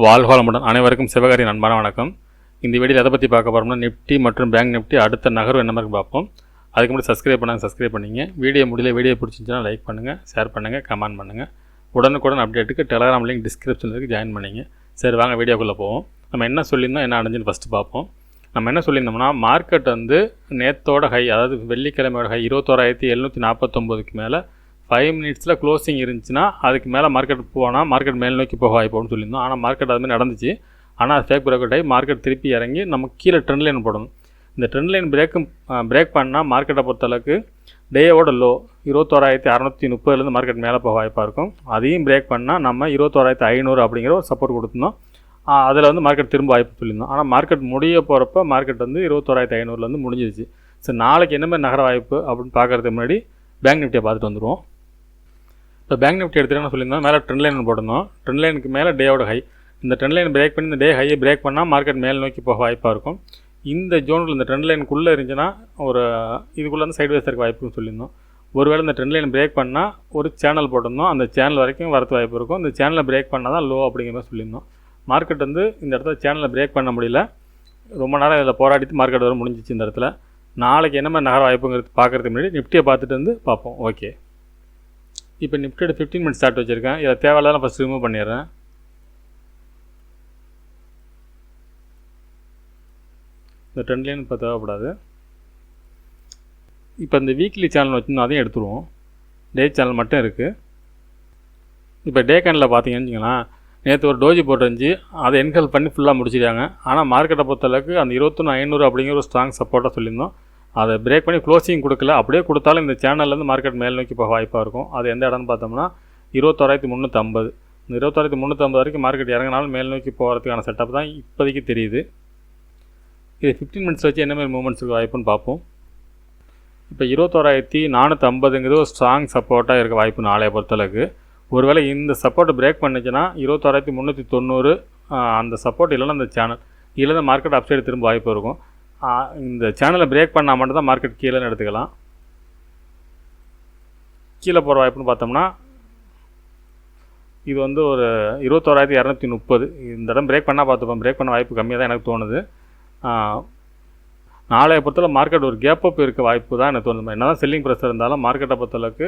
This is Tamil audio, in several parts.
வாழ்க வளமுடன். அனைவருக்கும் சிவகாரி அன்பான வணக்கம். இந்த வீடியோவில் எதை பற்றி பார்க்க போகிறோம்னா, நிஃப்டி மற்றும் பேங்க் நிஃப்டி அடுத்த நகர்வு என்ன மாதிரி பார்ப்போம். அதுக்கு முன்னாடி சப்ஸ்கிரைப் பண்ணிங்க. வீடியோ வீடியோ பிடிச்சிருந்துச்சுன்னா லைக் பண்ணுங்கள், ஷேர் பண்ணுங்கள், கமெண்ட் பண்ணுங்கள். உடனுக்குடன் அப்டேட்டுக்கு டெலகிராம் லிங்க் டிஸ்கிரிப்ஷனில் இருக்குது, ஜாயின் பண்ணிங்க. சரி, வாங்க வீடியோக்குள்ளே போவோம். நம்ம என்ன சொல்லியிருந்தோம், என்ன அடைஞ்சுன்னு ஃபஸ்ட்டு பார்ப்போம். நம்ம என்ன சொல்லியிருந்தோம்னா, மார்க்கெட் வந்து நேற்றோட ஹை, அதாவது வெள்ளிக்கிழமையோட ஹை 21,749க்கு மேலே 5 மினிட்ஸில் க்ளோசிங் இருந்துச்சுன்னா அதுக்கு மேலே மார்க்கெட் போனால் மார்க்கெட் மேல் நோக்கி போக வாய்ப்புன்னு சொல்லியிருந்தோம். ஆனால் மார்க்கெட் அதுமாதிரி நடந்துச்சு. ஆனால் அது ஃபேக் பிரேக் ஆகி மார்க்கெட் திருப்பி இறங்கி நம்ம கீழே ட்ரெண்ட் லைன் போடணும். இந்த ட்ரெண்ட் லைன் பிரேக் பண்ணால் மார்க்கெட்டை பொறுத்தளவுக்கு டேயோட லோ 21,630 மார்க்கெட் மேலே போக வாய்ப்பாக இருக்கும். அதையும் பிரேக் பண்ணால் நம்ம 21,500 அப்படிங்கிற ஒரு சப்போர்ட் கொடுத்துருந்தோம். அதில் வந்து மார்க்கெட் திரும்ப வாய்ப்பு சொல்லியிருந்தோம். ஆனால் மார்க்கெட் முடிய போகிறப்ப மார்க்கெட் வந்து 21,500 முடிஞ்சிருச்சு. சரி, நாளைக்கு என்ன மாதிரி நகர வாய்ப்பு அப்படின்னு பார்க்குறதுக்கு முன்னாடி பேங்க் நிஃப்டியை பார்த்துட்டு வந்துடுவோம். இப்போ பேங்க் நிஃப்டி எடுத்துகிட்டேன்னு சொல்லியிருந்தோம், மேலே ட்ரெண்ட் லைன் போட்டிருந்தோம். ட்ரெண்ட் லைனுக்கு மேலே டேயோட ஹை, இந்த ட்ரெண்ட் லைன் பிரேக் பண்ணி இந்த டே ஹையை பிரேக் பண்ணால் மார்க்கெட் மேல் நோக்கி போக வாய்ப்பாக இருக்கும். இந்த ஜோனில் இந்த ட்ரெண்ட் லைனுக்குள்ளே இருந்துச்சுன்னா ஒரு இதுக்குள்ளே வந்து சைட் வேஸ் இருக்க வாய்ப்புன்னு சொல்லியிருந்தோம். ஒருவேளை இந்த ட்ரெண்ட் லைன் பிரேக் பண்ணால் ஒரு சேனல் போட்டிருந்தோம், அந்த சேனல் வரைக்கும் வரது வாய்ப்பு இருக்கும். இந்த சேனலை பிரேக் பண்ணால் தான் லோ அப்படிங்கிற மாதிரி சொல்லியிருந்தோம். மார்க்கெட் வந்து இந்த இடத்துல சேனலை பிரேக் பண்ண முடியல, ரொம்ப நேரம் இதில் போராடிட்டு மார்க்கெட் வர முடிஞ்சிச்சு. இந்த இடத்துல நாளைக்கு என்ன மாதிரி நகர வாய்ப்புங்கிறது பார்க்குறதுக்கு முன்னாடி நிஃப்டியை பார்த்துட்டு வந்து பார்ப்போம். ஓகே, இப்போ நிஃப்டியோட 15 மினிட்ஸ் ஸ்டார்ட் வச்சுருக்கேன். இதை தேவையில்லாம் ஃபஸ்ட் ரிமூவ் பண்ணிடுறேன். இந்த ட்ரெண்ட் லைன் இப்போ தேவைப்படாது. இப்போ இந்த வீக்லி சேனல் வச்சுருந்தோம், அதையும் எடுத்துருவோம். டே சேனல் மட்டும் இருக்குது. இப்போ டே கேனில் பார்த்தீங்கன்னு வச்சுங்களேன், நேற்று ஒரு டோஜி போட்டுருந்துச்சு, அதை என்கல் பண்ணி ஃபுல்லாக முடிச்சிருக்காங்க. ஆனால் மார்க்கெட்டை பொறுத்தளவுக்கு அந்த 21,500 அப்படிங்கிற ஒரு ஸ்ட்ராங் சப்போர்ட்டாக சொல்லியிருந்தோம். அதை பிரேக் பண்ணி க்ளோசிங் கொடுக்கல. அப்படியே கொடுத்தாலும் இந்த சேனல்லேருந்து மார்க்கெட் மேல் நோக்கி போக வாய்ப்பாக இருக்கும். அது எந்த இடம்னு பார்த்தோம்னா 21,350. இந்த 21,350 வரைக்கும் மார்க்கெட் இறங்கினாலும் மேல் நோக்கி போகிறதுக்கான செட்டப் தான் இப்போதைக்கு தெரியுது. இது 15 மினிட்ஸ் வச்சு என்ன மாதிரி மூவ்மெண்ட்ஸுக்கு வாய்ப்புன்னு பார்ப்போம். இப்போ 21,450ங்கிறது ஒரு ஸ்ட்ராங் சப்போர்ட்டாக இருக்க வாய்ப்பு நாளைய பொறுத்தளவுக்கு. ஒருவேளை இந்த சப்போர்ட்டை பிரேக் பண்ணிச்சுன்னா 21,390 அந்த சப்போர்ட் இல்லைன்னா அந்த சேனல் இல்லைன்னா மார்க்கெட் அப்சைடு திரும்ப வாய்ப்பு இருக்கும். இந்த சேனலை பிரேக் பண்ணால் மட்டும் தான் மார்க்கெட் கீழேன்னு எடுத்துக்கலாம். கீழே போகிற வாய்ப்புன்னு பார்த்தோம்னா இது வந்து ஒரு 21,230. இந்த இடம் பிரேக் பண்ணால் பார்த்துப்போம். பிரேக் பண்ண வாய்ப்பு கம்மியாக தான் எனக்கு தோணுது. நாளைய பொறுத்தவரை மார்க்கெட் ஒரு கேப் அப் இருக்க வாய்ப்பு தான் எனக்கு தோணுது. என்ன தான் செல்லிங் ப்ரெஷர் இருந்தாலும் மார்க்கெட்டை பொறுத்தளவுக்கு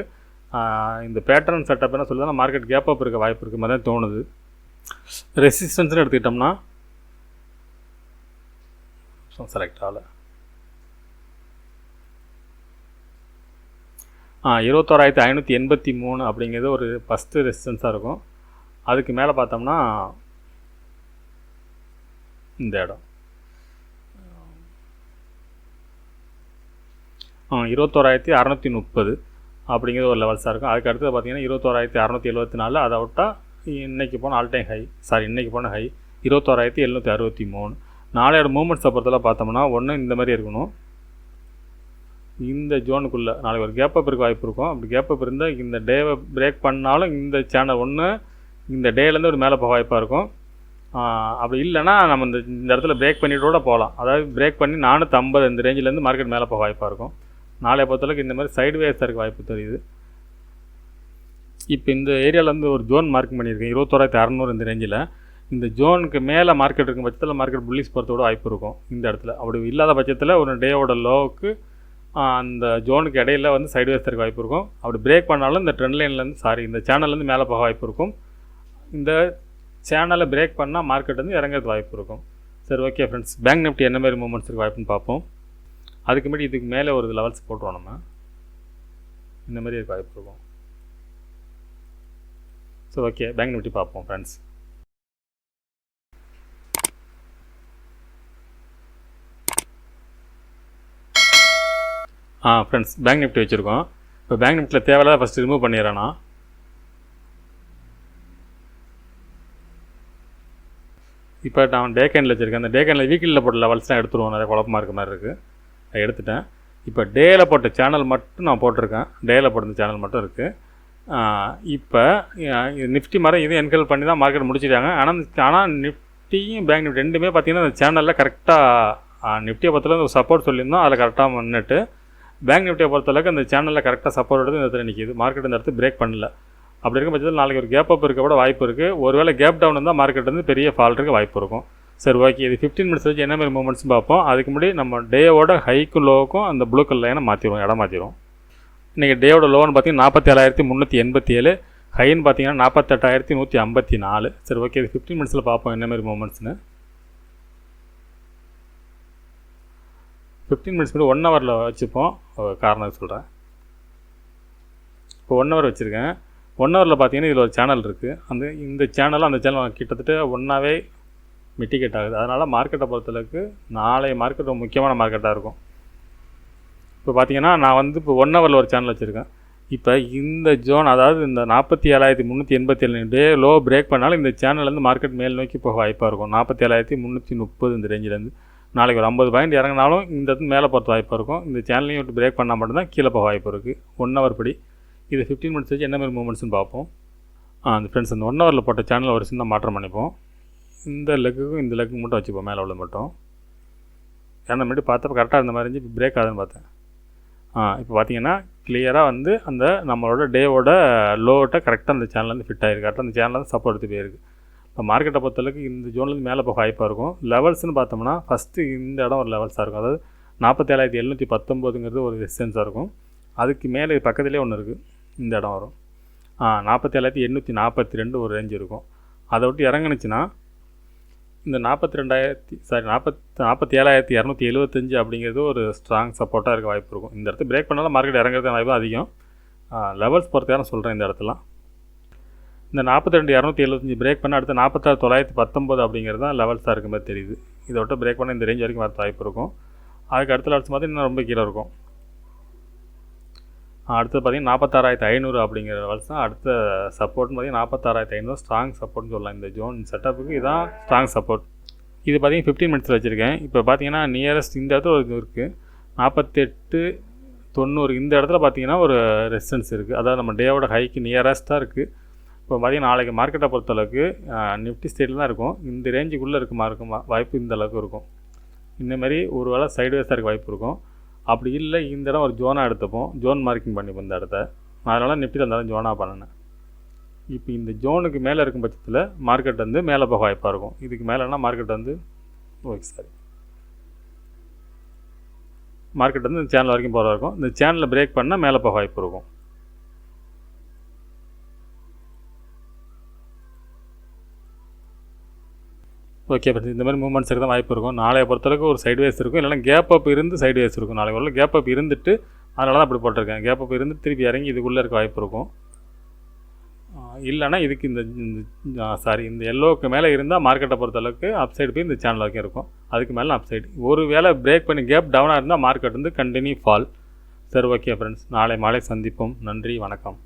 இந்த பேட்டர்ன் செட்டப் என்ன சொல்லுதுன்னா மார்க்கெட் கேப் அப் இருக்க வாய்ப்பு இருக்குது மாதிரி தான் தோணுது. ரெசிஸ்டன்ஸ்னு எடுத்துக்கிட்டோம்னா செலக்ட் ஆகலை. 21,583 அப்படிங்கிறது ஒரு ஃபஸ்ட்டு ரெசிஸ்டன்ஸாக இருக்கும். அதுக்கு மேலே பார்த்தோம்னா இந்த இடம் 21,630 அப்படிங்கிறது ஒரு லெவல்ஸாக இருக்கும். அதுக்கு அடுத்தது பார்த்தீங்கன்னா 21,674. அதை விட்டால் இன்றைக்கி போன ஆல் டைம் ஹை, இன்றைக்கி போன ஹை 21,763. நாளையோட மூமெண்ட்ஸை பொறுத்தவரை பார்த்தோம்னா ஒன்று இந்த மாதிரி இருக்கணும். இந்த ஜோனுக்குள்ளே நாளைக்கு ஒரு கேப் அப் இருக்க வாய்ப்பு இருக்கும். அப்படி கேப் அப் இருந்தால் இந்த டேவை பிரேக் பண்ணாலும் இந்த சேனல் ஒன்று இந்த டேலேருந்து ஒரு மேலே போக வாய்ப்பாக இருக்கும். அப்படி இல்லைன்னா நம்ம இந்த இடத்துல பிரேக் பண்ணிவிட்டு போகலாம். அதாவது பிரேக் பண்ணி 450 இந்த ரேஞ்சிலேருந்து மார்க்கெட் மேலே போக வாய்ப்பாக இருக்கும். நாளைய பொறுத்தளவுக்கு இந்த மாதிரி சைடு வேஸாக இருக்க வாய்ப்பு தெரியுது. இப்போ இந்த ஏரியாவில் வந்து ஒரு ஜோன் மார்க் பண்ணியிருக்கேன் 21,600 இந்த ரேஞ்சில். இந்த ஜோனுக்கு மேலே மார்க்கெட் இருக்கும் பட்சத்தில் மார்க்கெட் புல்லிஷ் போகிறதோட வாய்ப்பு இருக்கும். இந்த இடத்துல அப்படி இல்லாத பட்சத்தில் ஒரு டேயோட லோவுக்கு அந்த ஜோனுக்கு இடையில வந்து சைடு வேஸ் இருக்க வாய்ப்பு இருக்கும். அப்படி பிரேக் பண்ணாலும் இந்த ட்ரெண்ட் லைன்லேருந்து இந்த சேனல்லேருந்து மேலே போக வாய்ப்பு இருக்கும். இந்த சேனலை பிரேக் பண்ணால் மார்க்கெட் வந்து இறங்கிறது வாய்ப்பு இருக்கும். சரி, ஓகே ஃப்ரெண்ட்ஸ், பேங்க் நிஃப்டி என்ன மாதிரி மூவ்மெண்ட்ஸ் இருக்க வாய்ப்புன்னு பார்ப்போம். அதுக்கு முன்னாடி இதுக்கு மேலே ஒரு லெவல்ஸ் போட்டுருவோம். நம்ம இந்த மாதிரி இருக்க வாய்ப்பு இருக்கும். ஸோ ஓகே, பேங்க் நிஃப்டி பார்ப்போம் ஃப்ரெண்ட்ஸ். ஃப்ரெண்ட்ஸ், பேங்க் நிஃப்டி வச்சுருக்கோம். இப்போ பேங்க் நிஃப்டியில் தேவையில்லாத ஃபஸ்ட்டு ரிமூவ் பண்ணிடுறேன்னா. இப்போ நான் டே கேனில் வச்சுருக்கேன். அந்த டே கேனில் வீக்கிலியில் போட்ட லெவல்ஸ் தான் எடுத்துருவோம். நிறைய குழப்பமாக இருக்க மாதிரி இருக்குது, அதை எடுத்துட்டேன். இப்போ டேயில் போட்ட சேனல் மட்டும் நான் போட்டிருக்கேன். டேயில் போட்ட சேனல் மட்டும் இருக்குது. இப்போ நிஃப்டி மாதிரி இதுவும் என்கல் பண்ணி தான் மார்க்கெட் முடிச்சிட்டாங்க. ஆனால் நிஃப்டியும் பேங்க் நிஃப்டி ரெண்டுமே பார்த்திங்கன்னா அந்த சேனலில் கரெக்டாக நிஃப்டியை பொறுத்தளவுக்கு ஒரு சப்போர்ட் சொல்லியிருந்தோம், அதில் கரெக்டாக நின்றுட்டு பேங்க் நிஃப்டியை பொறுத்தளவுக்கு அந்த சேனலில் கரெக்டாக சப்போர்ட் எடுத்து இந்த இடத்துல நிற்கிது. மார்க்கெட் இந்த இடத்துல பிரேக் பண்ணல. அப்படி இருக்கும் பட்சத்தில் நாளைக்கு ஒரு கேப் அப் இருக்க கூட வாய்ப்பு இருக்குது. ஒருவேளை கேப் டவுன் இருந்தால் மார்க்கெட் வந்து பெரிய ஃபால் இருக்க வாய்ப்பு இருக்கும். சரி, ஓகே. இது 15 மினிட்ஸ் வச்சு என்ன மாதிரி மூவ்மெண்ட்ஸ் பார்ப்போம். அதுக்கு முன்னாடி நம்ம டேயோட ஹைக்கும் லோவுக்கும் அந்த ப்ளூ கலர் லைனை மாற்றிடுவோம், இடம் மாற்றிடுவோம். இன்றைக்கி டேயோட லோன்னு பார்த்தீங்கன்னா 47,387, ஹைன்னு பார்த்தீங்கன்னா 48,154. சரி, ஓகே. இது 15 மினிட்ஸில் பார்ப்போம் என்ன மாதிரி மூவ்மெண்ட்ஸ்னு. 15 மினிட்ஸ் முன்னாடி 1 ஹவரில் வச்சுப்போம். காரணம் சொல்கிறேன். இப்போ 1 ஹவர் வச்சுருக்கேன். 1 ஹவரில் பார்த்தீங்கன்னா இதில் ஒரு சேனல் இருக்குது. இந்த சேனலும் அந்த சேனல் கிட்டத்தட்ட ஒன்றாவே மிட்டிகேட் ஆகுது. அதனால் மார்க்கெட்டை பொறுத்தளவுக்கு நாளைய மார்க்கெட் ஒரு முக்கியமான மார்க்கெட்டாக இருக்கும். இப்போ பார்த்தீங்கன்னா நான் வந்து இப்போ 1 ஹவரில் ஒரு சேனல் வச்சுருக்கேன். இப்போ இந்த ஜோன், அதாவது இந்த 47,387 டே லோ பிரேக் பண்ணாலும் இந்த சேனல்லேருந்து மார்க்கெட் மேல் நோக்கி போக வாய்ப்பாக இருக்கும். 47,330 இந்த ரேஞ்சிலேருந்து நாளைக்கு ஒரு 50 பாயிண்ட் இறங்கினாலும் இந்த இடத்துல மேலே போகிறது வாய்ப்பாக இருக்கும். இந்த சேனலையும் விட்டு பிரேக் பண்ணால் மட்டும்தான் கீழே போக வாய்ப்பு இருக்குது. 1 ஹவர் படி இது 15 மினிட்ஸ் வச்சு என்ன மாதிரி மூவ்மெண்ட்ஸ்னு பார்ப்போம். அந்த ஃப்ரெண்ட்ஸ், இந்த 1 ஹவரில் போட்ட சேனல் ஒரு சின்ன மாற்றம் பண்ணிப்போம். இந்த லெக்குக்கும் இந்த லெக்கு மட்டும் வச்சுப்போம், மேலே உள்ள மட்டும். ஏன்னா முன்னாடி பார்த்தப்போ கரெக்டாக இருந்த மாதிரி இருந்துச்சு, இப்போ பிரேக் ஆகுதுன்னு பார்த்தேன். இப்போ பார்த்தீங்கன்னா கிளியராக வந்து அந்த நம்மளோட டேவோட லோட்டை கரெக்டாக அந்த சேனல்லேருந்து ஃபிட் ஆகிருக்கு. கரெக்டாக அந்த சேனல்லேருந்து சப்போர்ட் எடுத்து போயிருக்கு. இப்போ மார்க்கெட்டை பொறுத்தளவுக்கு இந்த ஜோன்லேருந்து மேலே போக வாய்ப்பாக இருக்கும். லெவல்ஸ்னு பார்த்தோம்னா ஃபஸ்ட்டு இந்த இடம் ஒரு லெவல்ஸாக இருக்கும். அதாவது 47,719 ஒரு ரெசிஸ்டன்ஸாக இருக்கும். அதுக்கு மேலே பக்கத்துலேயே ஒன்று இருக்குது, இந்த இடம் வரும். 47,842 ஒரு ரேஞ்ச் இருக்கும். அதை விட்டு இறங்குனுச்சுன்னா இந்த 47,275 அப்படிங்கிறது ஒரு ஸ்ட்ராங் சப்போர்ட்டாக இருக்க வாய்ப்பு இருக்கும். இந்த இடத்துல பிரேக் பண்ணாலும் மார்க்கெட் இறங்குறது வாய்ப்பு அதிகம். லெவல்ஸ் பொறுத்த சொல்கிறேன். இந்த இடத்துல இந்த 42,275 பிரேக் பண்ண அடுத்து 46,919 அப்படிங்கிறது தான் லெவல்ஸாக இருக்க மாதிரி தெரியுது. இதை விட்டு பிரேக் பண்ண இந்த ரேஞ்ச் வரைக்கும் வரது வாய்ப்பு இருக்கும். அதுக்கு அடுத்த லெவல்ஸ் மாதிரி இன்னும் ரொம்ப கீழே இருக்கும். அடுத்து பார்த்திங்கன்னா 46,500 அப்படிங்கிற லெவல்ஸ் தான் அடுத்த சப்போர்ட்னு பார்த்திங்கன்னா 46,500 ஸ்ட்ராங் சப்போர்ட்னு சொல்லலாம். இந்த ஜோன் செட்டப்புக்கு இதுதான் ஸ்ட்ராங் சப்போர்ட். இது பார்த்திங்கன்னா 15 மினிட்ஸில் வச்சுருக்கேன். இப்போ பார்த்திங்கன்னா நியரஸ்ட் இந்த இடத்துல ஒரு இது இருக்குது, 48,90. இந்த இடத்துல பார்த்திங்கன்னா ஒரு ரெசிஸ்டன்ஸ் இருக்குது. அதாவது நம்ம டேவோட ஹைக்கு நியரஸ்ட்டாக இருக்குது. இப்போ பார்த்திங்கன்னா நாளைக்கு மார்க்கெட்டை பொறுத்தளவுக்கு நிஃப்டி ஸ்டேட்டில் தான் இருக்கும். இந்த ரேஞ்சுக்குள்ளே இருக்கும் வாய்ப்பு இந்த அளவுக்கு இருக்கும். இந்தமாதிரி ஒரு வேளை சைட்வேஸாக இருக்க வாய்ப்பு இருக்கும். அப்படி இல்லை இந்த இடம் ஒரு ஜோனாக எடுத்துப்போம், ஜோன் மார்க்கிங் பண்ணிப்போம் இந்த இடத்த. அதனால் நிஃப்டியில் இருந்தாலும் ஜோனாக பண்ணினேன். இப்போ இந்த ஜோனுக்கு மேலே இருக்கும் பட்சத்தில் மார்க்கெட் வந்து மேலே போக வாய்ப்பாக இருக்கும். இதுக்கு மேலேனா மார்க்கெட் வந்து மார்க்கெட் வந்து இந்த சேனல் வரைக்கும் போகிறதா இருக்கும். இந்த சேனலில் பிரேக் பண்ணால் மேலே போக வாய்ப்பு இருக்கும். ஓகே ஃப்ரெண்ட்ஸ், இந்த மாதிரி மூவ்மெண்ட்ஸ் இருக்க தான் வாய்ப்பு இருக்கும். நாளைய பொறுத்தளவுக்கு ஒரு சைட்வேஸ் இருக்கும், இல்லைனா கேப் அப் இருந்து சைட்வேஸ் இருக்கும். நாளைக்கு உள்ள கேப் அப் இருந்துட்டு அதனால தான் அப்படி போட்டிருக்கேன். கேப் அப் இருந்து திருப்பி இறங்கி இதுக்குள்ளே இருக்க வாய்ப்பு இருக்கும். இல்லைனா இதுக்கு இந்த எல்லோவுக்கு மேலே இருந்தால் மார்க்கெட்டை பொறுத்தளவுக்கு அப்சைடு போய் இந்த சேனல் வரைக்கும் இருக்கும். அதுக்கு மேலே அப்சைடு. ஒரு வேளை பிரேக் பண்ணி கேப் டவுனாக இருந்தால் மார்க்கெட் வந்து கண்டினியூ ஃபால். சரி, ஓகே ஃப்ரெண்ட்ஸ், நாளை மாலை சந்திப்போம். நன்றி, வணக்கம்.